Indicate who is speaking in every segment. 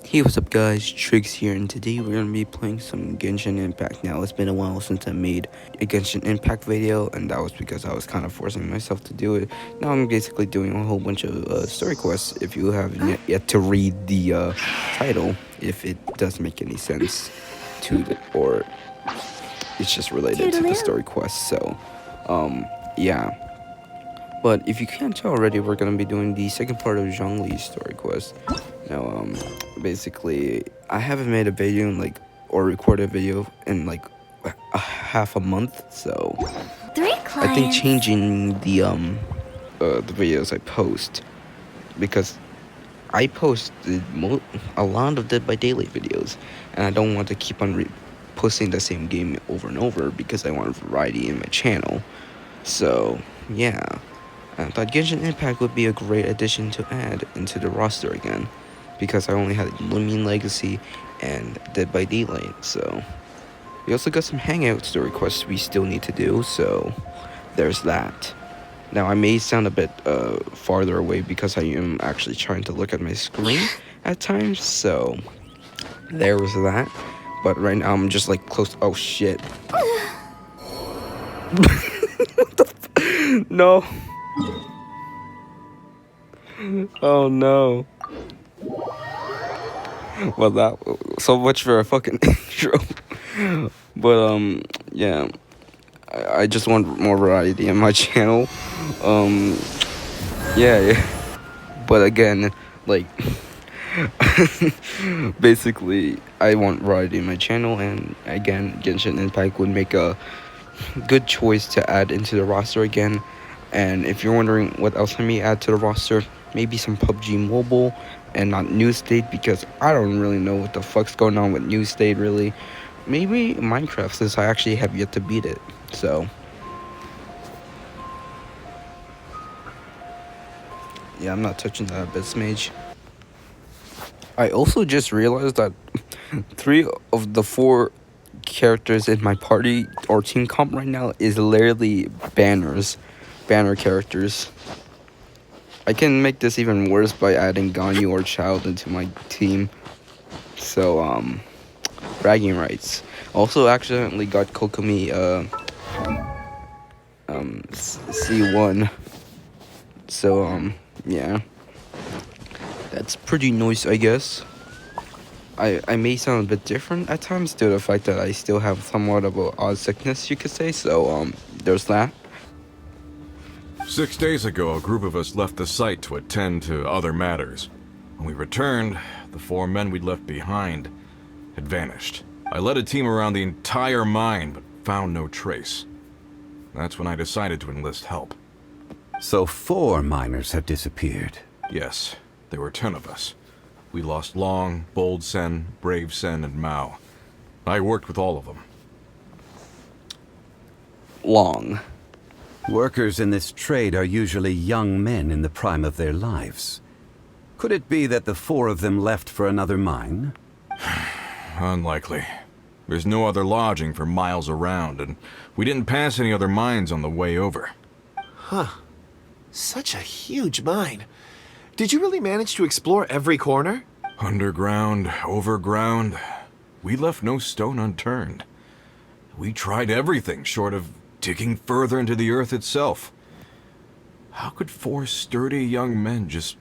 Speaker 1: Hey, what's up guys, Triggs here, and today we're gonna be playing some Genshin Impact. Now, it's been a while since I made a Genshin Impact video, and that was because I was kind of forcing myself to do it. Now I'm basically doing a whole bunch of story quests. If you haven't yet to read the title, if it does make any sense to the, or it's just related to the story quest, so yeah. But if you can't tell already, we're gonna be doing the second part of Zhongli's story quest. Now, basically, I haven't made a video in or recorded a video in a half a month, so I think changing the videos I post, because I posted a lot of Dead by Daylight videos, and I don't want to keep on posting the same game over and over because I want variety in my channel. So yeah, I thought Genshin Impact would be a great addition to add into the roster again, because I only had Lumine Legacy and Dead by Daylight. So we also got some Hangout story quests we still need to do, so there's that. Now, I may sound a bit farther away because I am actually trying to look at my screen at times, so there was that. But right now I'm just close. Oh shit. What the no. Oh no. Well, that so much for a fucking intro. But yeah, I just want more variety in my channel. Yeah. But again, basically, I want variety in my channel, and again, Genshin Impact would make a good choice to add into the roster again. And if you're wondering what else I may add to the roster, maybe some PUBG Mobile and not New State, because I don't really know what the fuck's going on with New State really. Maybe Minecraft, since I actually have yet to beat it. So yeah, I'm not touching that Abyss Mage. I also just realized that 3 of the 4 characters in my party or team comp right now is literally banner characters. I can make this even worse by adding Ganyu or Child into my team. So bragging rights. Also accidentally got Kokomi C1. So yeah, that's pretty nice, I guess. I may sound a bit different at times due to the fact that I still have somewhat of a odd sickness, you could say. So there's that.
Speaker 2: 6 days ago, a group of us left the site to attend to other matters. When we returned, the 4 men we'd left behind had vanished. I led a team around the entire mine, but found no trace. That's when I decided to enlist help.
Speaker 3: So 4 miners have disappeared.
Speaker 2: Yes, there were 10 of us. We lost Long, Bold Sen, Brave Sen, and Mao. I worked with all of them.
Speaker 1: Long.
Speaker 3: Workers in this trade are usually young men in the prime of their lives. Could it be that the 4 of them left for another mine?
Speaker 2: Unlikely. There's no other lodging for miles around, and we didn't pass any other mines on the way over.
Speaker 4: Huh. Such a huge mine. Did you really manage to explore every corner?
Speaker 2: Underground, overground. We left no stone unturned. We tried everything short of digging further into the earth itself. How could 4 sturdy young men just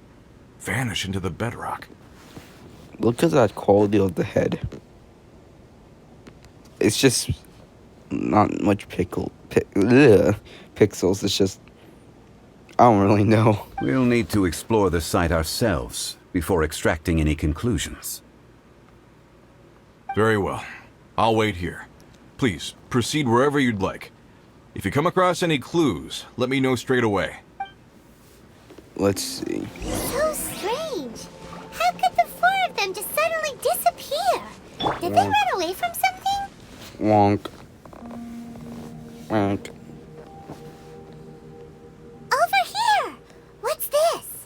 Speaker 2: vanish into the bedrock?
Speaker 1: Look at that quality of the head. It's just not much pixels. It's just, I don't really know.
Speaker 3: We'll need to explore the site ourselves before extracting any conclusions.
Speaker 2: Very well. I'll wait here. Please, proceed wherever you'd like. If you come across any clues, let me know straight away.
Speaker 1: Let's see.
Speaker 5: So strange. How could the 4 of them just suddenly disappear? Did they run away from something?
Speaker 1: Wonk. Wonk.
Speaker 5: Over here! What's this?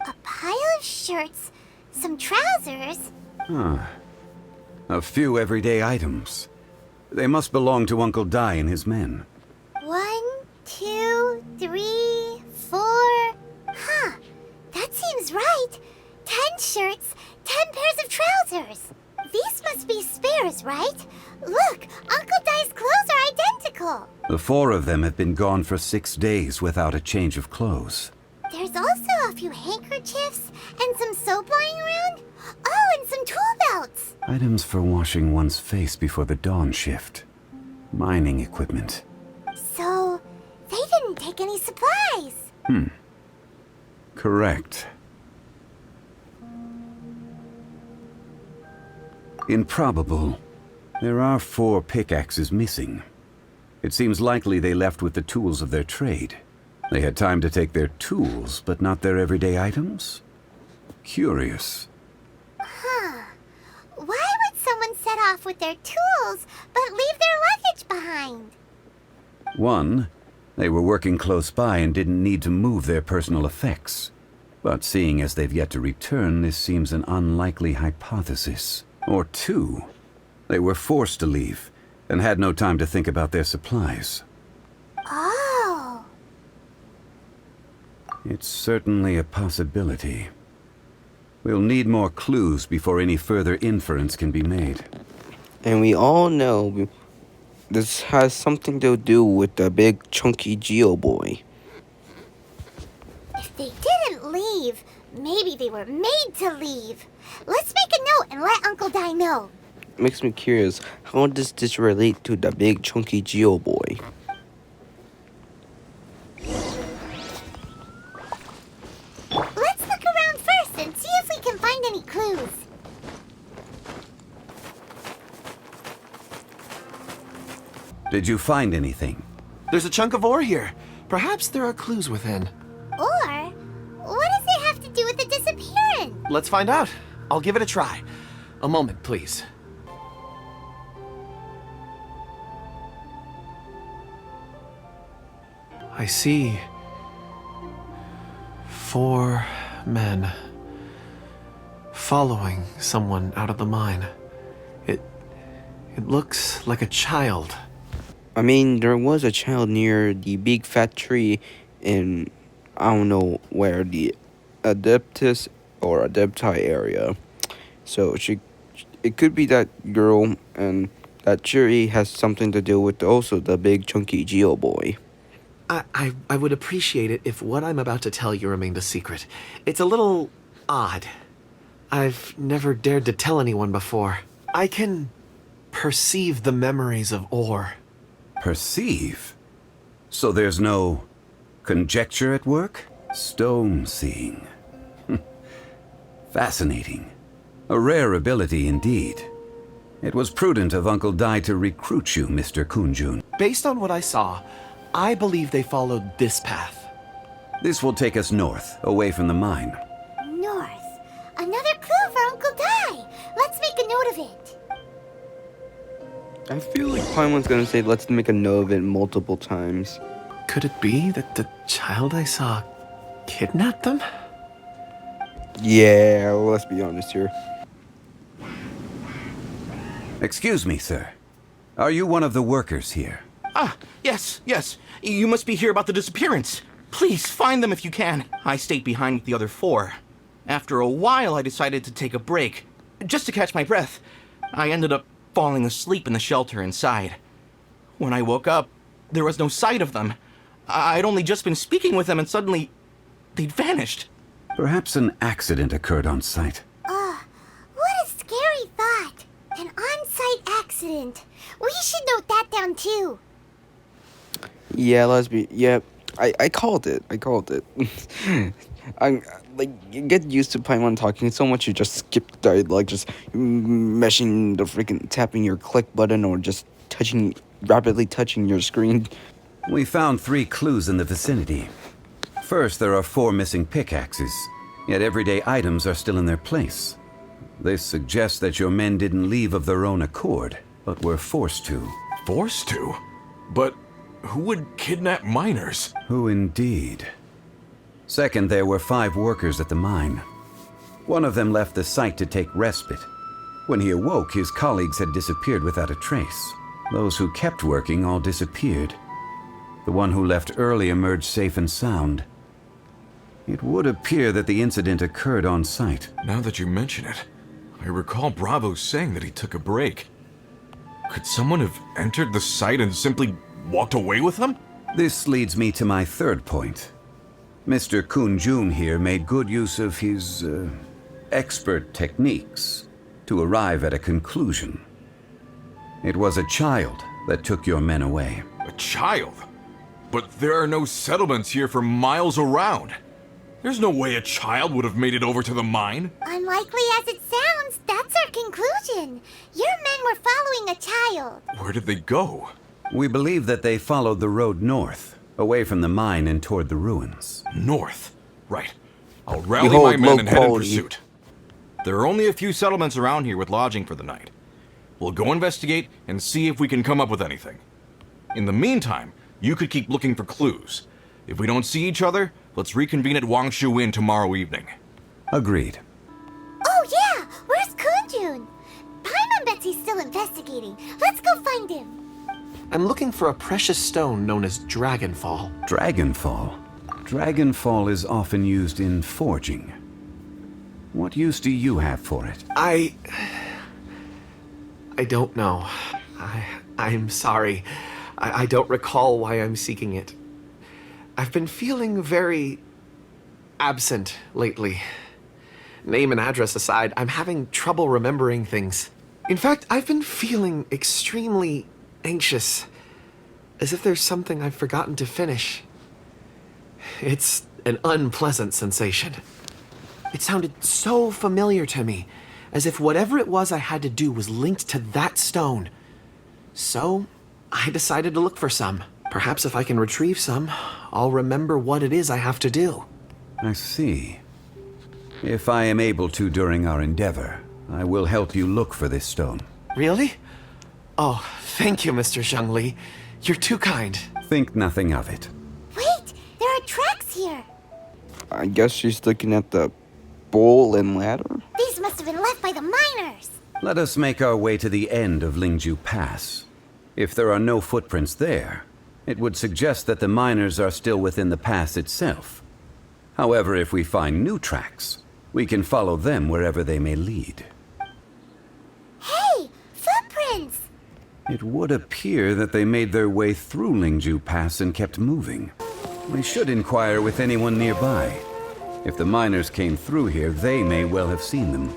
Speaker 5: A pile of shirts, some trousers.
Speaker 3: A few everyday items. They must belong to Uncle Dai and his men.
Speaker 5: 1, 2, 3, 4. Huh. That seems right. 10 shirts, 10 pairs of trousers. answers. These must be spares, right? Look, Uncle Dai's clothes are identical.
Speaker 3: The 4 of them have been gone for 6 days without a change of clothes.
Speaker 5: There's also a few handkerchiefs and some soap lying around. Oh, and some tool belts.
Speaker 3: Items for washing one's face before the dawn shift. Mining equipment.
Speaker 5: So, they didn't take any supplies.
Speaker 3: Correct. Improbable. There are 4 pickaxes missing. It seems likely they left with the tools of their trade. They had time to take their tools, but not their everyday items? Curious.
Speaker 5: Why would someone set off with their tools, but leave their luggage behind?
Speaker 3: 1, they were working close by and didn't need to move their personal effects. But seeing as they've yet to return, this seems an unlikely hypothesis. Or 2, they were forced to leave and had no time to think about their supplies.
Speaker 5: Oh.
Speaker 3: It's certainly a possibility. We'll need more clues before any further inference can be made.
Speaker 1: And we all know this has something to do with the big chunky Geo boy.
Speaker 5: If they didn't leave, maybe they were made to leave. Let's make a note and let Uncle Dai know.
Speaker 1: Makes me curious, how does this relate to the big chunky Geo boy?
Speaker 5: Let's look around first and see if we can find any clues.
Speaker 3: Did you find anything?
Speaker 4: There's a chunk of ore here. Perhaps there are clues within.
Speaker 5: Or, what does it have to do with the disappearance?
Speaker 4: Let's find out. I'll give it a try. A moment, please. I see 4 men following someone out of the mine. It looks like a child.
Speaker 1: I mean, there was a child near the big fat tree in, I don't know where, the Adeptus or Adepti area. So it could be that girl, and that tree has something to do with also the big chunky Geo boy.
Speaker 4: I would appreciate it if what I'm about to tell you remained a secret. It's a little odd. I've never dared to tell anyone before. I can perceive the memories of ore.
Speaker 3: Perceive? So there's no conjecture at work? Stone seeing. Fascinating. A rare ability indeed. It was prudent of Uncle Dai to recruit you, Mr. Kunjun.
Speaker 4: Based on what I saw, I believe they followed this path.
Speaker 3: This will take us north, away from the mine.
Speaker 5: North. Another clue for Uncle Dai. Let's make a note of it.
Speaker 1: I feel like Paimon's gonna say, let's make a note of it multiple times.
Speaker 4: Could it be that the child I saw kidnapped them?
Speaker 1: Yeah, let's be honest here.
Speaker 3: Excuse me, sir. Are you one of the workers here?
Speaker 6: Ah, yes. You must be here about the disappearance. Please, find them if you can. I stayed behind with the other 4. After a while, I decided to take a break, just to catch my breath. I ended up falling asleep in the shelter inside. When I woke up, there was no sight of them. I'd only just been speaking with them and suddenly, they'd vanished.
Speaker 3: Perhaps an accident occurred on site.
Speaker 5: What a scary thought. An on-site accident. We should note that down too.
Speaker 1: Yeah, I called it. I'm like, you get used to Paimon talking so much you just skip like just meshing the freaking tapping your click button or just rapidly touching your screen.
Speaker 3: We found 3 clues in the vicinity. First, there are 4 missing pickaxes, yet everyday items are still in their place. This suggests that your men didn't leave of their own accord, but were forced to.
Speaker 2: Forced to? But who would kidnap miners?
Speaker 3: Who indeed? Second, there were 5 workers at the mine. One of them left the site to take respite. When he awoke, his colleagues had disappeared without a trace. Those who kept working all disappeared. The one who left early emerged safe and sound. It would appear that the incident occurred on site.
Speaker 2: Now that you mention it, I recall Bravo saying that he took a break. Could someone have entered the site and simply walked away with him?
Speaker 3: This leads me to my third point. Mr. Kun-jun here made good use of his expert techniques to arrive at a conclusion. It was a child that took your men away.
Speaker 2: A child? But there are no settlements here for miles around. There's no way a child would have made it over to the mine.
Speaker 5: Unlikely as it sounds, that's our conclusion. Your men were following a child.
Speaker 2: Where did they go?
Speaker 3: We believe that they followed the road north, away from the mine and toward the ruins.
Speaker 2: North. Right. I'll rally
Speaker 1: Behold,
Speaker 2: my men
Speaker 1: low
Speaker 2: and head in
Speaker 1: quality.
Speaker 2: pursuit. There are only a few settlements around here with lodging for the night. We'll go investigate and see if we can come up with anything. In the meantime, you could keep looking for clues. If we don't see each other, let's reconvene at Wangshu Inn tomorrow evening.
Speaker 3: Agreed.
Speaker 5: Oh yeah, where's Kunjun? Paimon bets he's still investigating. Let's go find him.
Speaker 4: I'm looking for a precious stone known as Dragonfall.
Speaker 3: Dragonfall. Dragonfall is often used in forging. What use do you have for it?
Speaker 4: I don't know. I'm sorry. I don't recall why I'm seeking it. I've been feeling very absent lately. Name and address aside, I'm having trouble remembering things. In fact, I've been feeling extremely anxious, as if there's something I've forgotten to finish. It's an unpleasant sensation. It sounded so familiar to me, as if whatever it was I had to do was linked to that stone. So, I decided to look for some. Perhaps if I can retrieve some, I'll remember what it is I have to do.
Speaker 3: I see. If I am able to during our endeavor, I will help you look for this stone.
Speaker 4: Really? Oh, thank you, Mr. Zhongli. You're too kind.
Speaker 3: Think nothing of it.
Speaker 5: Wait, there are tracks here.
Speaker 1: I guess she's looking at the bowl and ladder.
Speaker 5: These must have been left by the miners.
Speaker 3: Let us make our way to the end of Lingju Pass. If there are no footprints there, it would suggest that the miners are still within the pass itself. However, if we find new tracks, we can follow them wherever they may lead.
Speaker 5: Hey, footprints!
Speaker 3: It would appear that they made their way through Lingju Pass and kept moving. We should inquire with anyone nearby. If the miners came through here, they may well have seen them.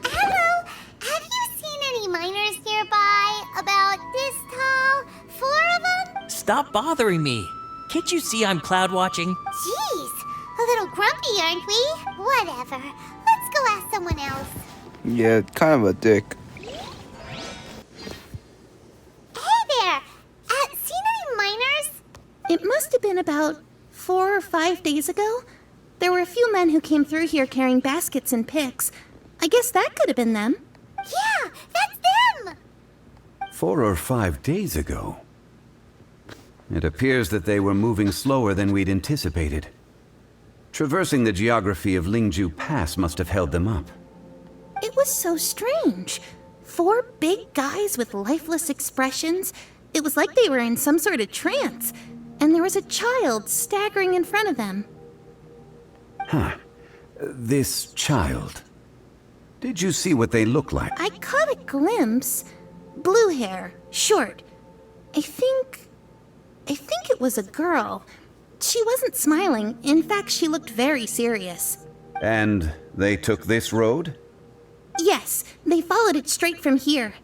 Speaker 5: Hello, have you seen any miners nearby? About this tall? 4 of them?
Speaker 7: Stop bothering me. Can't you see I'm cloud watching?
Speaker 5: Jeez, a little grumpy, aren't we? Whatever. Let's go ask someone else.
Speaker 1: Yeah, kind of a dick.
Speaker 5: Hey there! Seen any miners?
Speaker 8: It must have been about 4 or 5 days ago. There were a few men who came through here carrying baskets and picks. I guess that could have been them.
Speaker 5: Yeah, that's them!
Speaker 3: 4 or 5 days ago. It appears that they were moving slower than we'd anticipated. Traversing the geography of Lingju Pass must have held them up.
Speaker 8: It was so strange. 4 big guys with lifeless expressions. It was like they were in some sort of trance. And there was a child staggering in front of them.
Speaker 3: This child. Did you see what they look like?
Speaker 8: I caught a glimpse. Blue hair, short. I think it was a girl. She wasn't smiling. In fact, she looked very serious.
Speaker 3: And they took this road?
Speaker 8: Yes, they followed it straight from here.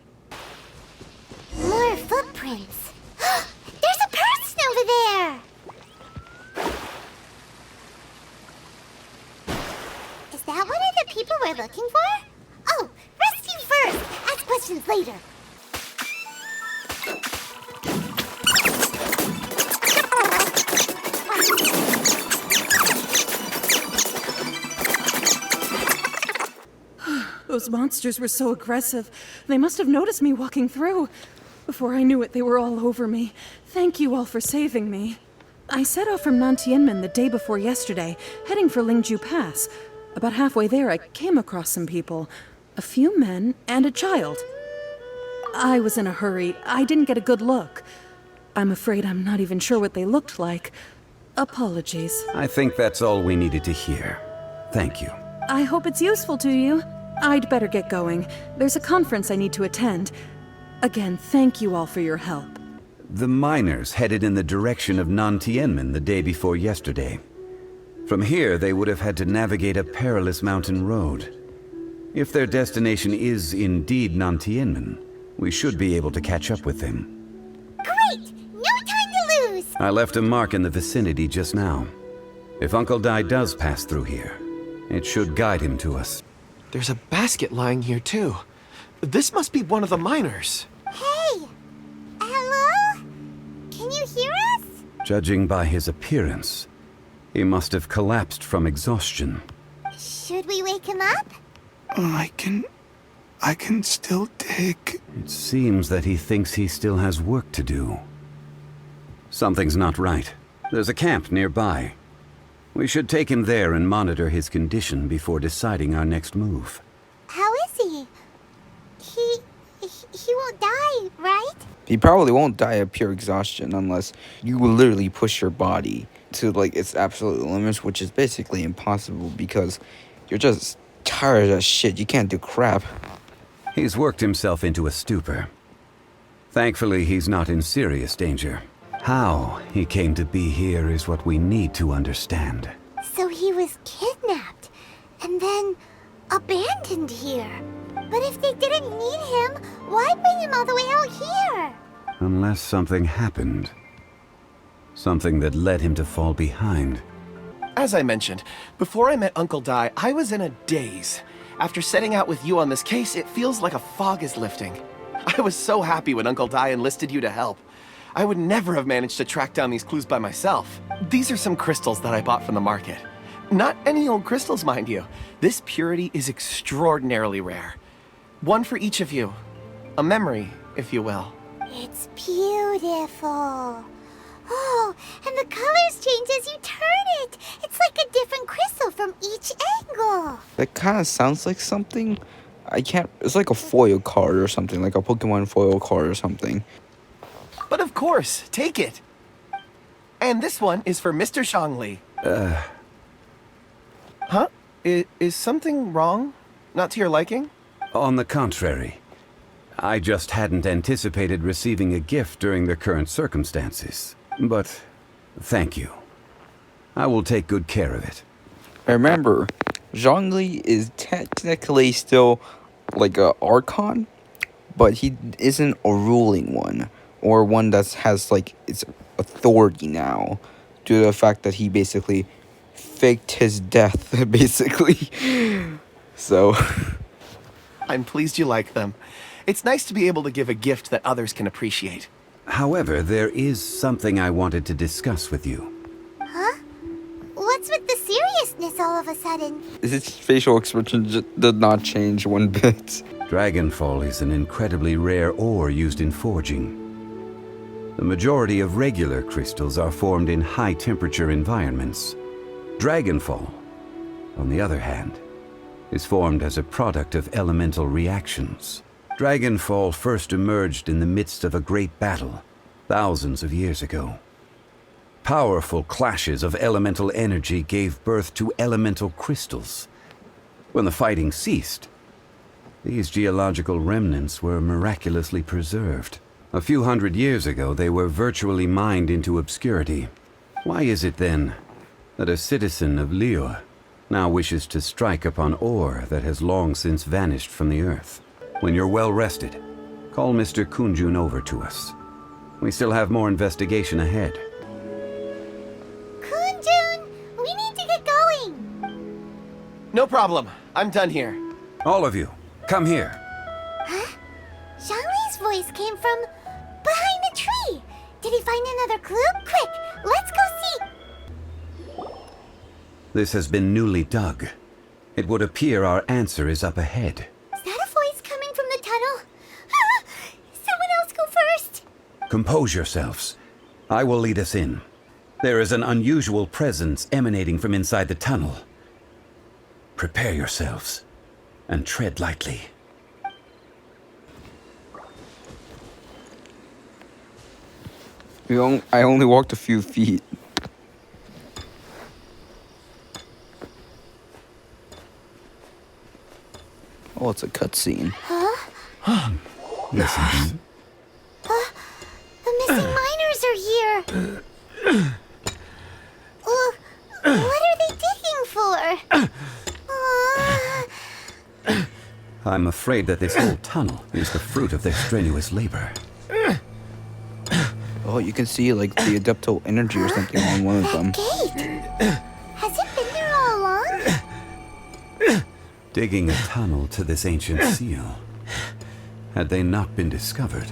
Speaker 5: More footprints. There's a person over there! Is that one of the people we're looking for? Oh, rescue first! Ask questions later.
Speaker 9: Those monsters were so aggressive. They must have noticed me walking through. Before I knew it, they were all over me. Thank you all for saving me. I set off from Nantianmen the day before yesterday, heading for Lingju Pass. About halfway there, I came across some people. A few men and a child. I was in a hurry. I didn't get a good look. I'm afraid I'm not even sure what they looked like. Apologies.
Speaker 3: I think that's all we needed to hear. Thank you.
Speaker 9: I hope it's useful to you. I'd better get going. There's a conference I need to attend. Again, thank you all for your help.
Speaker 3: The miners headed in the direction of Nantianmen the day before yesterday. From here, they would have had to navigate a perilous mountain road. If their destination is indeed Nantianmen, we should be able to catch up with them.
Speaker 5: Great! No time to lose!
Speaker 3: I left a mark in the vicinity just now. If Uncle Dai does pass through here, it should guide him to us.
Speaker 4: There's a basket lying here, too. This must be one of the miners.
Speaker 5: Hey! Hello? Can you hear us?
Speaker 3: Judging by his appearance, he must have collapsed from exhaustion.
Speaker 5: Should we wake him up?
Speaker 1: I can still dig.
Speaker 3: It seems that he thinks he still has work to do. Something's not right. There's a camp nearby. We should take him there and monitor his condition before deciding our next move.
Speaker 5: How is he? He won't die, right?
Speaker 1: He probably won't die of pure exhaustion unless you literally push your body to like its absolute limits, which is basically impossible because you're just tired as shit. You can't do crap.
Speaker 3: He's worked himself into a stupor. Thankfully, he's not in serious danger. How he came to be here is what we need to understand.
Speaker 5: So he was kidnapped and then abandoned here. But if they didn't need him, why bring him all the way out here?
Speaker 3: Unless something happened. Something that led him to fall behind.
Speaker 4: As I mentioned, before I met Uncle Dai, I was in a daze. After setting out with you on this case, it feels like a fog is lifting. I was so happy when Uncle Dai enlisted you to help. I would never have managed to track down these clues by myself. These are some crystals that I bought from the market. Not any old crystals, mind you. This purity is extraordinarily rare. One for each of you. A memory, if you will.
Speaker 5: It's beautiful. Oh, and the colors change as you turn it. It's like a different crystal from each angle.
Speaker 1: That kind of sounds like something. I can't. It's like a foil card or something, like a Pokemon foil card or something.
Speaker 4: But of course, take it. And this one is for Mr. Zhongli. Huh? Is something wrong? Not to your liking?
Speaker 3: On the contrary, I just hadn't anticipated receiving a gift during the current circumstances. But thank you. I will take good care of it.
Speaker 1: Remember, Zhongli is technically still like a Archon, but he isn't a ruling one, or one that has like its authority now, due to the fact that he basically faked his death, basically. So,
Speaker 4: I'm pleased you like them. It's nice to be able to give a gift that others can appreciate.
Speaker 3: However, there is something I wanted to discuss with you.
Speaker 5: Huh? What's with the seriousness all of a sudden?
Speaker 1: his facial expression did not change one bit.
Speaker 3: Dragonfall is an incredibly rare ore used in forging. The majority of regular crystals are formed in high-temperature environments. Dragonfall, on the other hand, is formed as a product of elemental reactions. Dragonfall first emerged in the midst of a great battle, thousands of years ago. Powerful clashes of elemental energy gave birth to elemental crystals. When the fighting ceased, these geological remnants were miraculously preserved. A few hundred years ago, they were virtually mined into obscurity. Why is it then that a citizen of Liu now wishes to strike upon ore that has long since vanished from the earth? When you're well rested, call Mr. Kunjun over to us. We still have more investigation ahead.
Speaker 5: Kunjun, we need to get going.
Speaker 4: No problem. I'm done here.
Speaker 3: All of you, come here.
Speaker 5: Huh? Zhongli's voice came from behind the tree. Did he find another clue? Quick, let's go see.
Speaker 3: This has been newly dug. It would appear our answer is up ahead.
Speaker 5: Is that a voice coming from the tunnel? Someone else go first.
Speaker 3: Compose yourselves. I will lead us in. There is an unusual presence emanating from inside the tunnel. Prepare yourselves and tread lightly.
Speaker 1: I only walked a few feet. Oh, it's a cutscene.
Speaker 3: Listen.
Speaker 5: The missing miners are here. What are they digging for?
Speaker 3: I'm afraid that this whole tunnel is the fruit of their strenuous labor.
Speaker 1: Oh, you can see like the adeptal energy or something on one of them.
Speaker 5: Gate. Has it been there all along?
Speaker 3: Digging a tunnel to this ancient seal. Had they not been discovered,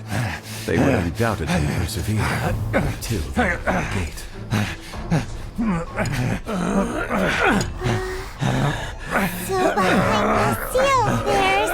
Speaker 3: they would undoubtedly persevere until the gate.
Speaker 5: So behind the seal, there's...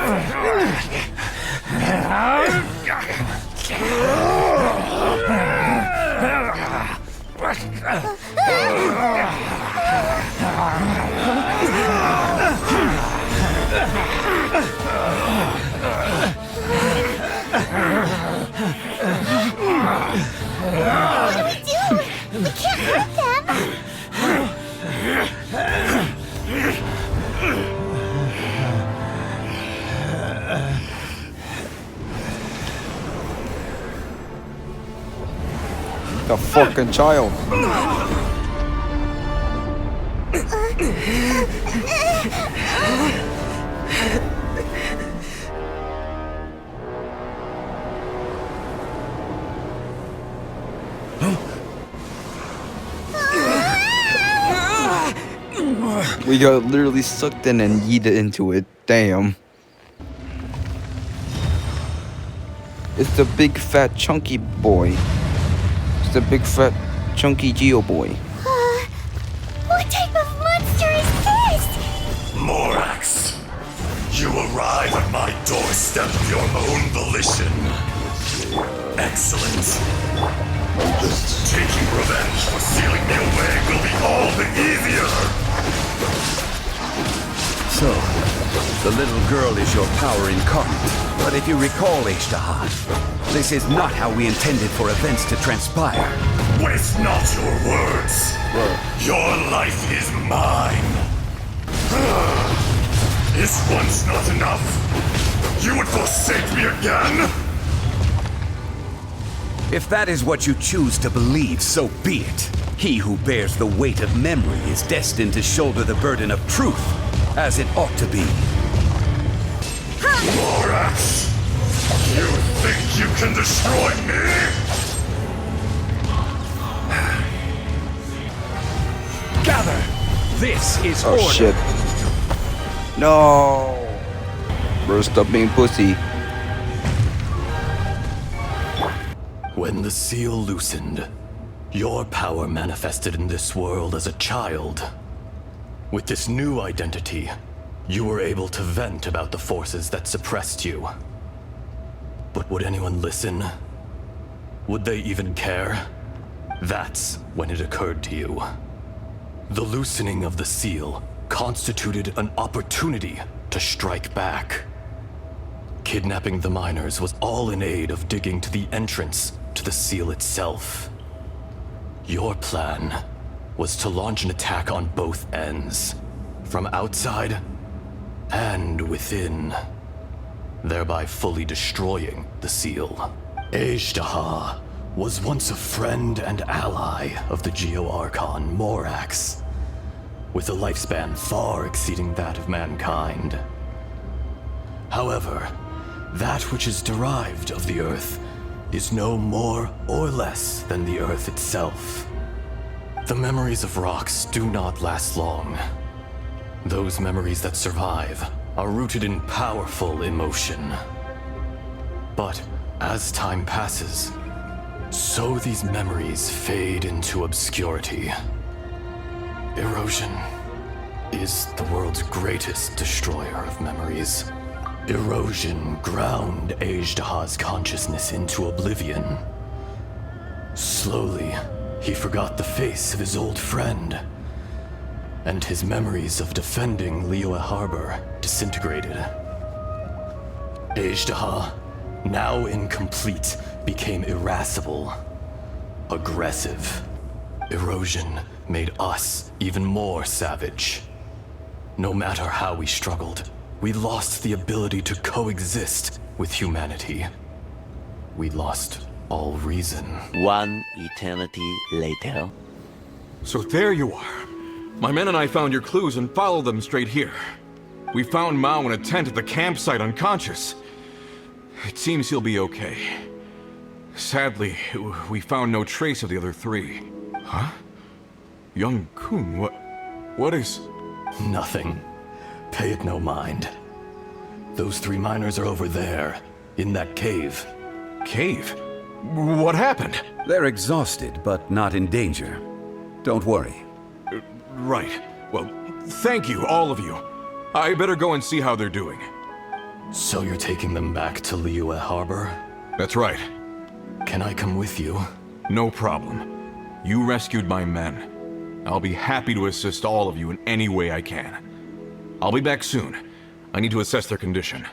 Speaker 5: What do we do? We can't hurt them.
Speaker 1: The fucking child. We got literally sucked in and yeeted into it. Damn. It's the big fat chunky boy. It's the big fat chunky Geo boy.
Speaker 5: What type of monster is this?
Speaker 10: Morax, you arrive at my doorstep of your own volition. Excellent. Taking revenge for sealing me away will be all the easier.
Speaker 3: So, the little girl is your power incarnate. But if you recall, Ishtahan, this is not how we intended for events to transpire.
Speaker 10: Waste not your words. Your life is mine. Is once not enough? You would forsake me again?
Speaker 3: If that is what you choose to believe, so be it. He who bears the weight of memory is destined to shoulder the burden of truth, as it ought to be.
Speaker 10: Morax, you think you can destroy me?
Speaker 11: Gather! This is
Speaker 1: Oh
Speaker 11: order.
Speaker 1: shit. No. Bro, stop being pussy.
Speaker 10: When the seal loosened, your power manifested in this world as a child. With this new identity, you were able to vent about the forces that suppressed you. But would anyone listen? Would they even care? That's when it occurred to you. The loosening of the seal constituted an opportunity to strike back. Kidnapping the miners was all in aid of digging to the entrance to the seal itself. Your plan was to launch an attack on both ends, from outside and within, thereby fully destroying the seal. Ejdaha was once a friend and ally of the Geo-Archon Morax, with a lifespan far exceeding that of mankind. However, that which is derived of the Earth is no more or less than the Earth itself. The memories of rocks do not last long. Those memories that survive are rooted in powerful emotion. But as time passes, so these memories fade into obscurity. Erosion is the world's greatest destroyer of memories. Erosion ground Ejdaha's consciousness into oblivion. Slowly, he forgot the face of his old friend, and his memories of defending Liyue Harbor disintegrated. Ejdaha, now incomplete, became irascible, aggressive. Erosion made us even more savage. No matter how we struggled, We lost the ability to coexist with humanity. We lost all reason.
Speaker 12: One eternity later.
Speaker 2: So there you are. My men and I found your clues and followed them straight here. We found Mao in a tent at the campsite unconscious. It seems he'll be okay. Sadly, we found no trace of the other three. Huh? Young Kun, what is...
Speaker 10: Nothing. Pay it no mind. Those 3 miners are over there, in that cave.
Speaker 2: Cave? What happened?
Speaker 3: They're exhausted, but not in danger. Don't worry.
Speaker 2: Right. Well, thank you, all of you. I better go and see how they're doing.
Speaker 10: So you're taking them back to Liyue Harbor?
Speaker 2: That's right.
Speaker 10: Can I come with you?
Speaker 2: No problem. You rescued my men. I'll be happy to assist all of you in any way I can. I'll be back soon. I need to assess their condition.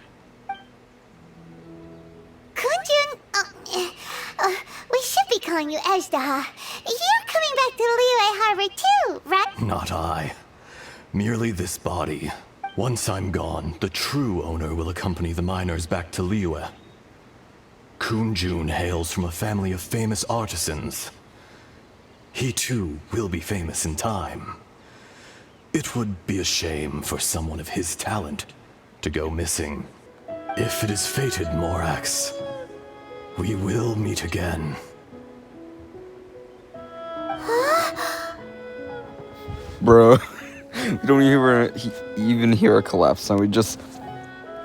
Speaker 5: Kunjun, we should be calling you Ezda. You're coming back to Liyue Harbor too, right?
Speaker 10: Not I. Merely this body. Once I'm gone, the true owner will accompany the miners back to Liyue. Kunjun hails from a family of famous artisans. He too will be famous in time. It would be a shame for someone of his talent to go missing. If it is fated, Morax, we will meet again.
Speaker 1: Bro, we don't even hear a collapse sound. We just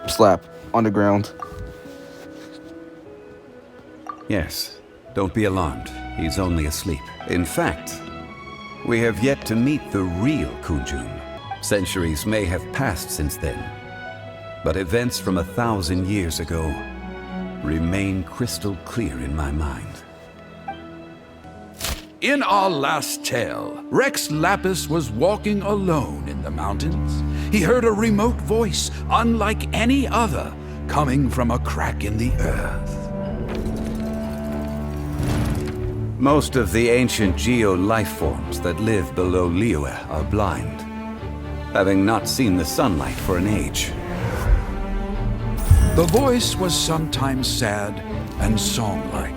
Speaker 1: slap on the ground.
Speaker 3: Yes, don't be alarmed. He's only asleep. In fact, we have yet to meet the real Kunjun. Centuries may have passed since then, but events from 1,000 years ago remain crystal clear in my mind.
Speaker 11: In our last tale, Rex Lapis was walking alone in the mountains. He heard a remote voice, unlike any other, coming from a crack in the earth.
Speaker 3: Most of the ancient geo life forms that live below Liyue are blind, having not seen the sunlight for an age.
Speaker 11: The voice was sometimes sad and song-like.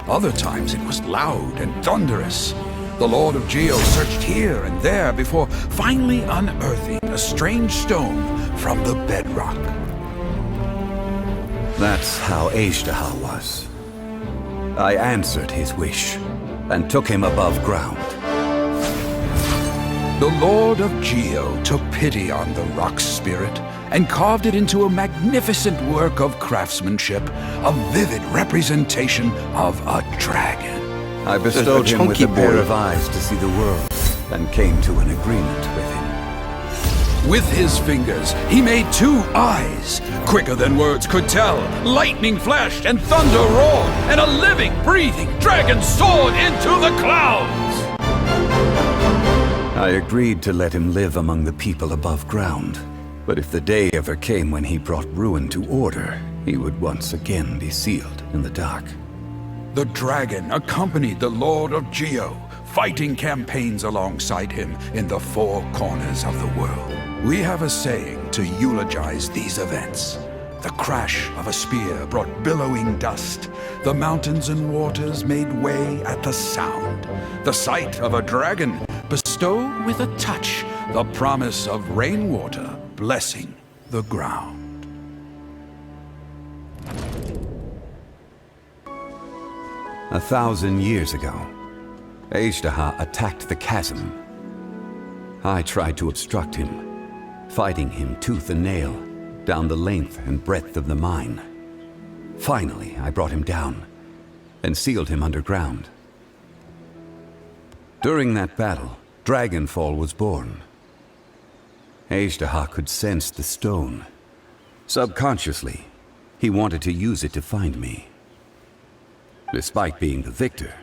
Speaker 11: Other times it was loud and thunderous. The Lord of Geo searched here and there before finally unearthing a strange stone from the bedrock.
Speaker 3: That's how Ezhdeha was. I answered his wish and took him above ground.
Speaker 11: The Lord of Geo took pity on the rock spirit and carved it into a magnificent work of craftsmanship, a vivid representation of a dragon.
Speaker 3: I bestowed him with
Speaker 1: Chonky
Speaker 3: a pair
Speaker 1: boy.
Speaker 3: of eyes to see the world and came to an agreement with him.
Speaker 11: With his fingers, he made 2 eyes, quicker than words could tell. Lightning flashed and thunder roared, and a living, breathing dragon soared into the clouds.
Speaker 3: I agreed to let him live among the people above ground. But if the day ever came when he brought ruin to order, he would once again be sealed in the dark.
Speaker 11: The dragon accompanied the Lord of Geo, fighting campaigns alongside him in the 4 corners of the world. We have a saying to eulogize these events. The crash of a spear brought billowing dust. The mountains and waters made way at the sound. The sight of a dragon bestowed with a touch the promise of rainwater blessing the ground.
Speaker 3: 1,000 years ago, Ezhdeha attacked the chasm. I tried to obstruct him, fighting him tooth and nail down the length and breadth of the mine. Finally, I brought him down and sealed him underground. During that battle, Dragonfall was born. Ezhdeha could sense the stone. Subconsciously, he wanted to use it to find me. Despite being the victor,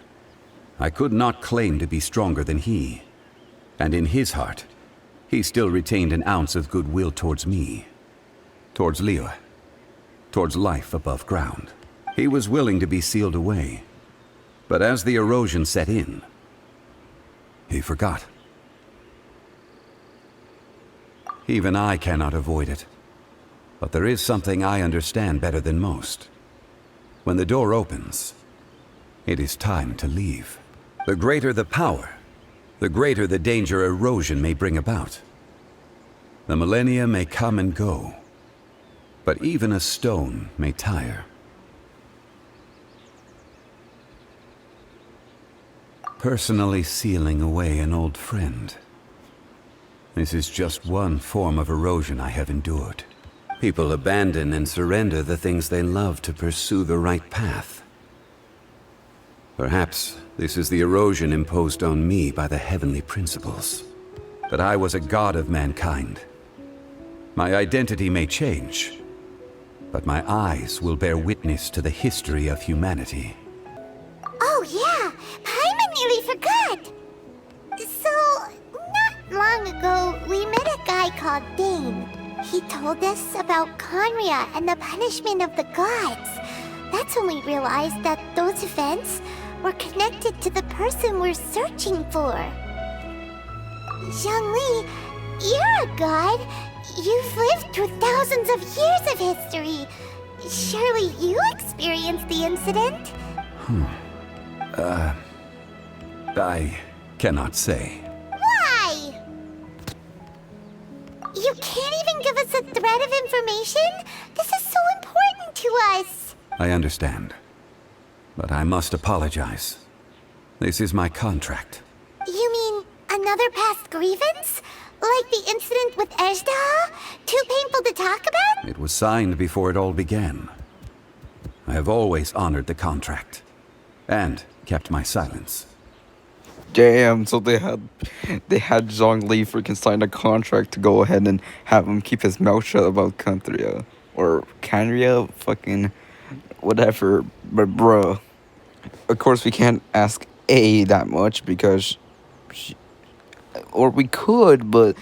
Speaker 3: I could not claim to be stronger than he. And in his heart, he still retained an ounce of goodwill towards me. Towards Liyue. Towards life above ground. He was willing to be sealed away. But as the erosion set in, he forgot. Even I cannot avoid it. But there is something I understand better than most. When the door opens, it is time to leave. The greater the power, the greater the danger erosion may bring about. The millennia may come and go, but even a stone may tire. Personally sealing away an old friend. This is just one form of erosion I have endured. People abandon and surrender the things they love to pursue the right path. Perhaps this is the erosion imposed on me by the heavenly principles. That I was a god of mankind. My identity may change, but my eyes will bear witness to the history of humanity.
Speaker 5: Oh yeah, Paimon nearly forgot. So, not long ago, we met a guy called Dane. He told us about Conria and the punishment of the gods. That's when we realized that those events were connected to the person we're searching for. Zhongli, you're a god. You've lived through thousands of years of history. Surely you experienced the incident?
Speaker 3: I cannot say.
Speaker 5: Why? You can't even give us a thread of information? This is so important to us.
Speaker 3: I understand. But I must apologize. This is my contract.
Speaker 5: You mean another past grievance? Like the incident with Ejda? Too painful to talk about?
Speaker 3: It was signed before it all began. I have always honored the contract. And kept my silence.
Speaker 1: Damn, so they had Zhongli freaking sign a contract to go ahead and have him keep his mouth shut about Kantria. Or Canria, fucking whatever. But bruh, of course we can't ask A that much because or we could, but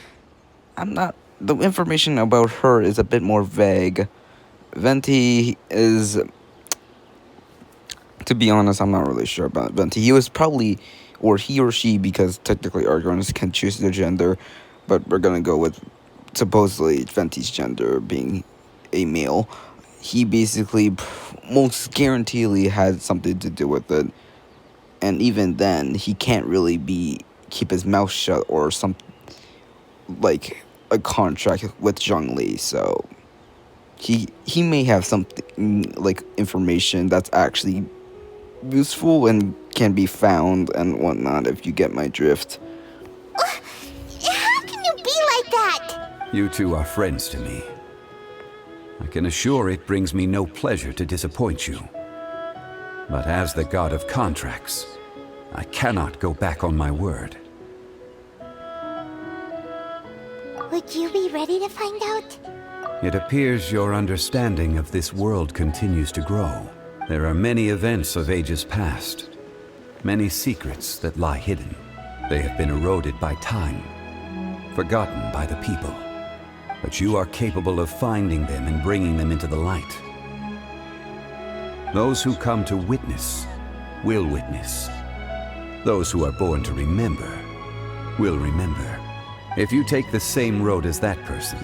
Speaker 1: the information about her is a bit more vague. Venti is, to be honest, I'm not really sure about Venti. He was probably, or he or she, because technically Argonauts can choose their gender, but we're gonna go with supposedly Venti's gender being a male. He basically most guaranteedly had something to do with it, and even then, he can't really keep his mouth shut or something like a contract with Zhongli, so he may have something like information that's actually useful and can be found and whatnot, if you get my drift.
Speaker 5: How can you be like that?
Speaker 3: You two are friends to me. I can assure it brings me no pleasure to disappoint you. But as the god of contracts, I cannot go back on my word.
Speaker 5: Would you be ready to find out?
Speaker 3: It appears your understanding of this world continues to grow. There are many events of ages past, many secrets that lie hidden. They have been eroded by time, forgotten by the people. But you are capable of finding them and bringing them into the light. Those who come to witness will witness. Those who are born to remember will remember. If you take the same road as that person,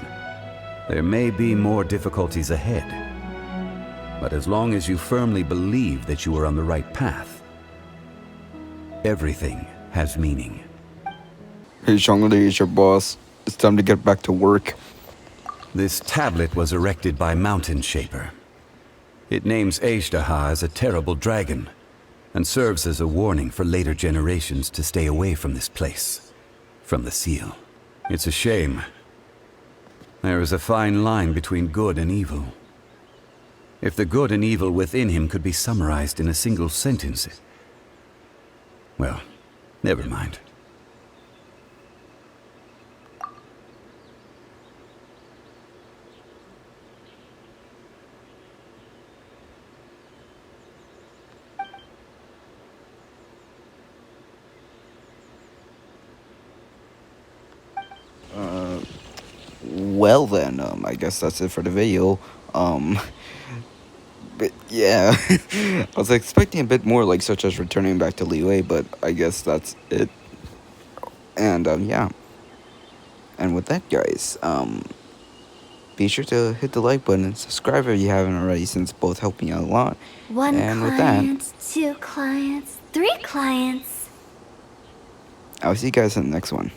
Speaker 3: there may be more difficulties ahead. But as long as you firmly believe that you are on the right path, everything has meaning.
Speaker 1: Hey, Zhongli is your boss. It's time to get back to work.
Speaker 3: This tablet was erected by Mountain Shaper. It names Ejdaha as a terrible dragon, and serves as a warning for later generations to stay away from this place, from the seal. It's a shame. There is a fine line between good and evil. If the good and evil within him could be summarized in a single sentence, well, never mind.
Speaker 1: Well then, I guess that's it for the video. But yeah, I was expecting a bit more, like such as returning back to Liyue, but I guess that's it. And yeah, and with that, guys, Be sure to hit the like button and subscribe if you haven't already, since both help me out a lot.
Speaker 5: One
Speaker 1: And with
Speaker 5: client,
Speaker 1: that,
Speaker 5: 2 clients, 3 clients.
Speaker 1: I'll see you guys in the next one.